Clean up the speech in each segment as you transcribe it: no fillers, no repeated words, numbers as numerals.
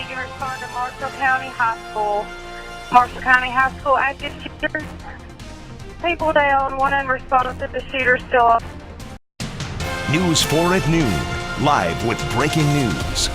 can respond to Marshall County High School. Marshall County High School active shooter. People down, one unresponsive, the shooter still up. News 4 at noon, live with breaking news.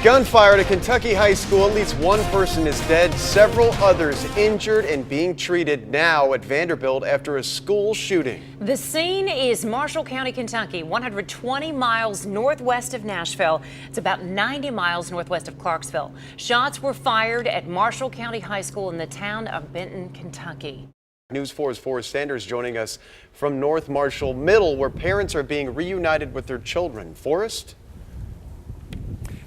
Gunfire at a Kentucky high school. At least one person is dead, several others injured and being treated now at Vanderbilt after a school shooting. The scene is Marshall County, Kentucky, 120 miles northwest of Nashville. It's about 90 miles northwest of Clarksville. Shots were fired at Marshall County High School in the town of Benton, Kentucky. News 4's Forrest Sanders joining us from North Marshall Middle, where parents are being reunited with their children. Forrest?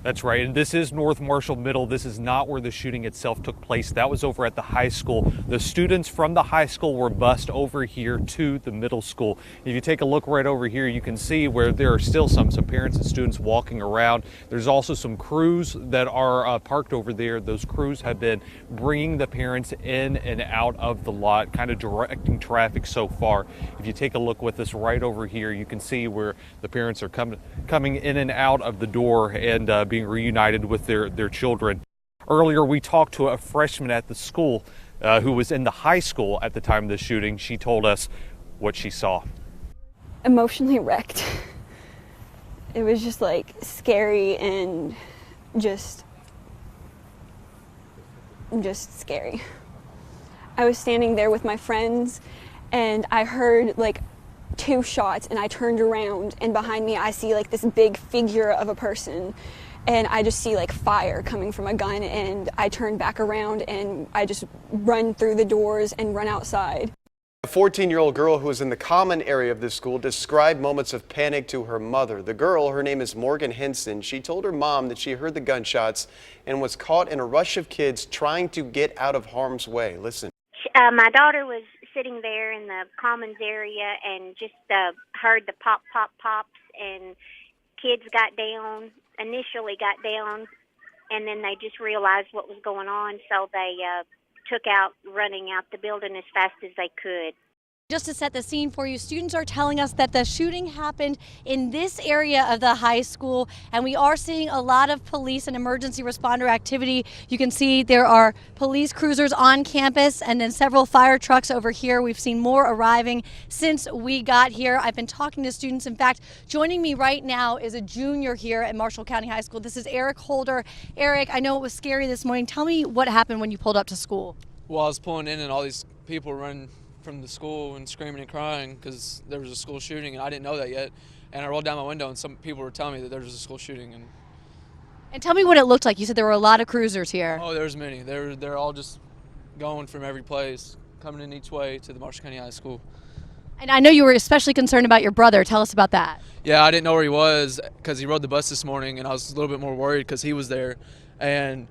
That's right, and this is North Marshall Middle. This is not where the shooting itself took place. That was over at the high school. The students from the high school were bused over here to the middle school. If you take a look right over here, you can see where there are still some parents and students walking around. There's also some crews that are parked over there. Those crews have been bringing the parents in and out of the lot, kind of directing traffic so far. If you take a look with us right over here, you can see where the parents are coming in and out of the door and being reunited with their children. Earlier, we talked to a freshman at the school who was in the high school at the time of the shooting. She told us what she saw. Emotionally wrecked. It was just like scary and just scary. I was standing there with my friends and I heard like 2 shots and I turned around and behind me I see like this big figure of a person. And I just see like fire coming from a gun and I turn back around and I just run through the doors and run outside. A 14-year-old girl who was in the common area of this school described moments of panic to her mother. The girl, her name is Morgan Henson, she told her mom that she heard the gunshots and was caught in a rush of kids trying to get out of harm's way. Listen. My daughter was sitting there in the commons area and just heard the pop, pop, pops, and kids initially got down, and then they just realized what was going on, so they took out running out the building as fast as they could. Just to set the scene for you, students are telling us that the shooting happened in this area of the high school, and we are seeing a lot of police and emergency responder activity. You can see there are police cruisers on campus and then several fire trucks over here. We've seen more arriving since we got here. I've been talking to students. In fact, joining me right now is a junior here at Marshall County High School. This is Eric Holder. Eric, I know it was scary this morning. Tell me what happened when you pulled up to school. Well, I was pulling in and all these people running from the school and screaming and crying because there was a school shooting, and I didn't know that yet. And I rolled down my window and some people were telling me that there was a school shooting. And tell me what it looked like. You said there were a lot of cruisers here. Oh, there's many. They're all just going from every place, coming in each way to the Marshall County High School. And I know you were especially concerned about your brother. Tell us about that. Yeah, I didn't know where he was because he rode the bus this morning, and I was a little bit more worried because he was there. And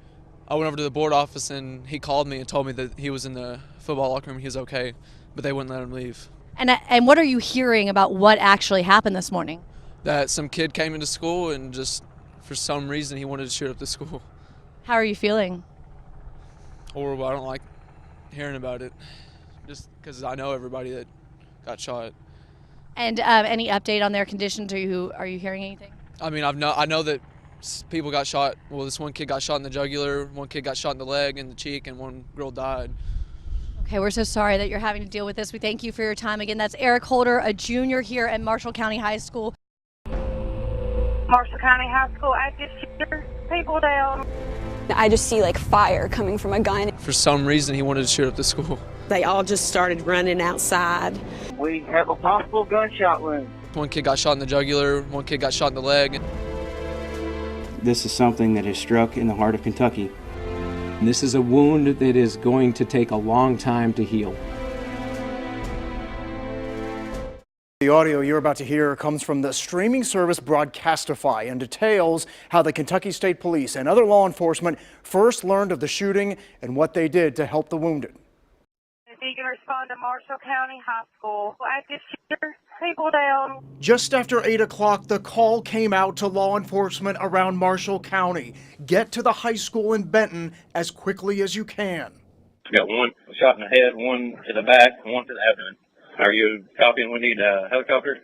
I went over to the board office, and he called me and told me that he was in the football locker room. He was okay, but they wouldn't let him leave. And what are you hearing about what actually happened this morning? That some kid came into school and just for some reason he wanted to shoot up the school. How are you feeling? Horrible. I don't like hearing about it just because I know everybody that got shot. And any update on their conditions? Are you hearing anything? I mean, I know that people got shot. Well, this one kid got shot in the jugular, one kid got shot in the leg and the cheek, and one girl died. Okay, we're so sorry that you're having to deal with this. We thank you for your time. Again, that's Eric Holder, a junior here at Marshall County High School. Marshall County High School active shooter. People down. I just see like fire coming from a gun. For some reason, he wanted to shoot up the school. They all just started running outside. We have a possible gunshot wound. One kid got shot in the jugular, one kid got shot in the leg. This is something that has struck in the heart of Kentucky. This is a wound that is going to take a long time to heal. The audio you're about to hear comes from the streaming service Broadcastify and details how the Kentucky State Police and other law enforcement first learned of the shooting and what they did to help the wounded. You can respond to Marshall County High School. Active shooter, people down. Just after 8 o'clock, the call came out to law enforcement around Marshall County. Get to the high school in Benton as quickly as you can. We got one shot in the head, one to the back, and one to the abdomen. Are you copying? We need a helicopter.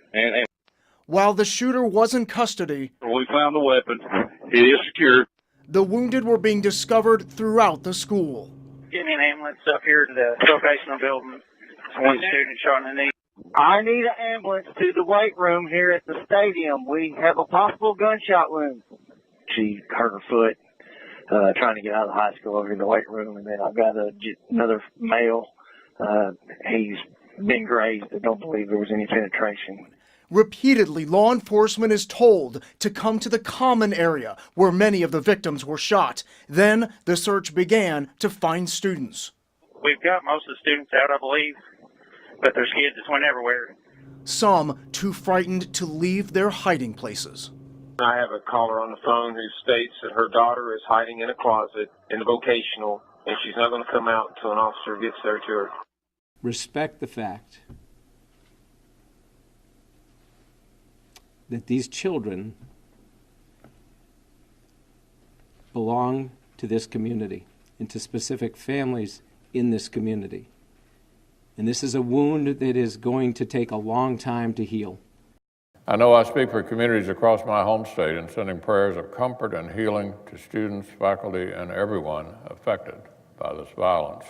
While the shooter was in custody, we found the weapon. It is secure. The wounded were being discovered throughout the school. Get me an ambulance up here to the vocational building. One student shot in the knee. I need an ambulance to the weight room here at the stadium. We have a possible gunshot wound. She hurt her foot trying to get out of the high school over in the weight room, and then I've got another male. He's been grazed. I don't believe there was any penetration. Repeatedly, law enforcement is told to come to the common area where many of the victims were shot. Then the search began to find students. We've got most of the students out, I believe, but there's kids that went everywhere. Some too frightened to leave their hiding places. I have a caller on the phone who states that her daughter is hiding in a closet in the vocational, and she's not going to come out until an officer gets there to her. Respect the fact that these children belong to this community and to specific families in this community. And this is a wound that is going to take a long time to heal. I know I speak for communities across my home state in sending prayers of comfort and healing to students, faculty, and everyone affected by this violence.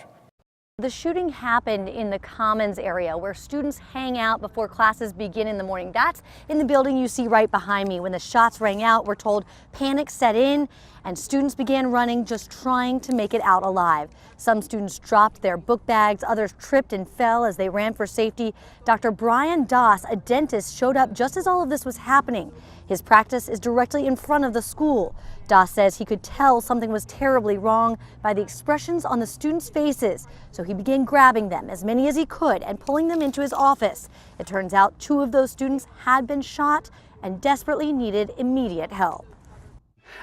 The shooting happened in the Commons area where students hang out before classes begin in the morning. That's in the building you see right behind me. When the shots rang out, we're told panic set in and students began running, just trying to make it out alive. Some students dropped their book bags, others tripped and fell as they ran for safety. Dr. Brian Doss, a dentist, showed up just as all of this was happening. His practice is directly in front of the school. Doss says he could tell something was terribly wrong by the expressions on the students' faces, so he began grabbing them, as many as he could, and pulling them into his office. It turns out 2 of those students had been shot and desperately needed immediate help.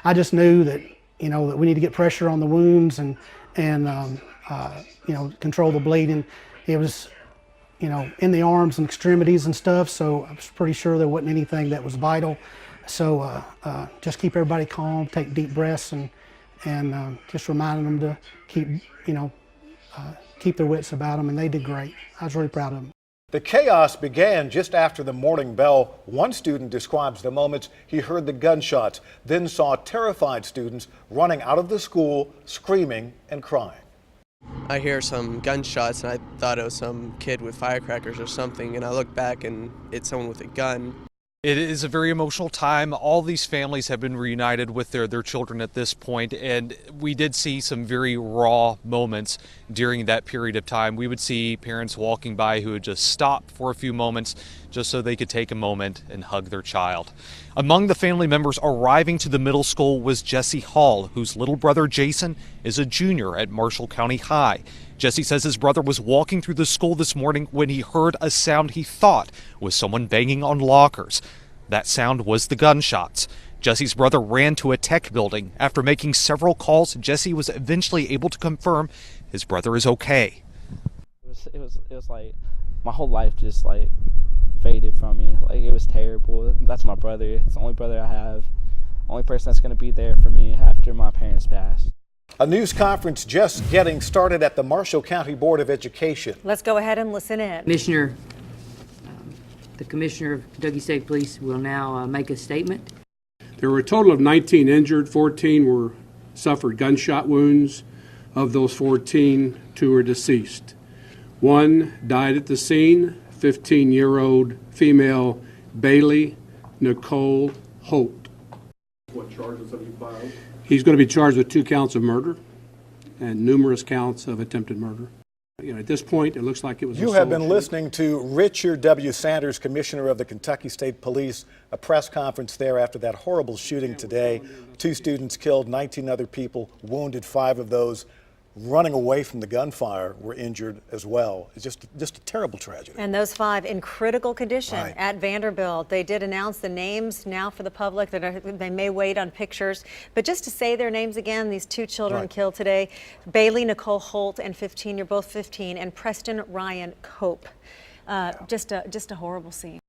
I just knew that, that we need to get pressure on the wounds and control the bleeding. It was, in the arms and extremities and stuff, so I was pretty sure there wasn't anything that was vital. So just keep everybody calm, take deep breaths, and just reminding them to keep their wits about them, and they did great. I was really proud of them. The chaos began just after the morning bell. One student describes the moments he heard the gunshots, then saw terrified students running out of the school, screaming and crying. I hear some gunshots and I thought it was some kid with firecrackers or something, and I look back and it's someone with a gun. It is a very emotional time. All these families have been reunited with their children at this point, and we did see some very raw moments during that period of time. We would see parents walking by who would just stop for a few moments just so they could take a moment and hug their child. Among the family members arriving to the middle school was Jesse Hall, whose little brother Jason is a junior at Marshall County High. Jesse says his brother was walking through the school this morning when he heard a sound he thought was someone banging on lockers. That sound was the gunshots. Jesse's brother ran to a tech building. After making several calls, Jesse was eventually able to confirm his brother is okay. It was like my whole life just like faded from me. Like, it was terrible. That's my brother. It's the only brother I have. Only person that's going to be there for me after my parents passed. A news conference just getting started at the Marshall County Board of Education. Let's go ahead and listen in. The Commissioner of Kentucky State Police will now make a statement. There were a total of 19 injured. 14 suffered gunshot wounds. Of those 14, 2 are deceased. 1 died at the scene, 15-year-old female Bailey Nicole Holt. What charges have you filed? He's going to be charged with 2 counts of murder and numerous counts of attempted murder. At this point, it looks like it was. You have been listening to Richard W. Sanders, Commissioner of the Kentucky State Police, a press conference there after that horrible shooting today. 2 students killed, 19 other people wounded, 5 of those running away from the gunfire were injured as well. It's just a terrible tragedy. And those 5 in critical condition Right. at Vanderbilt. They did announce the names now for the public. They may wait on pictures, but just to say their names again, these 2 children Right. killed today, Bailey Nicole Holt and 15, you're both 15, and Preston Ryan Cope. Just a horrible scene.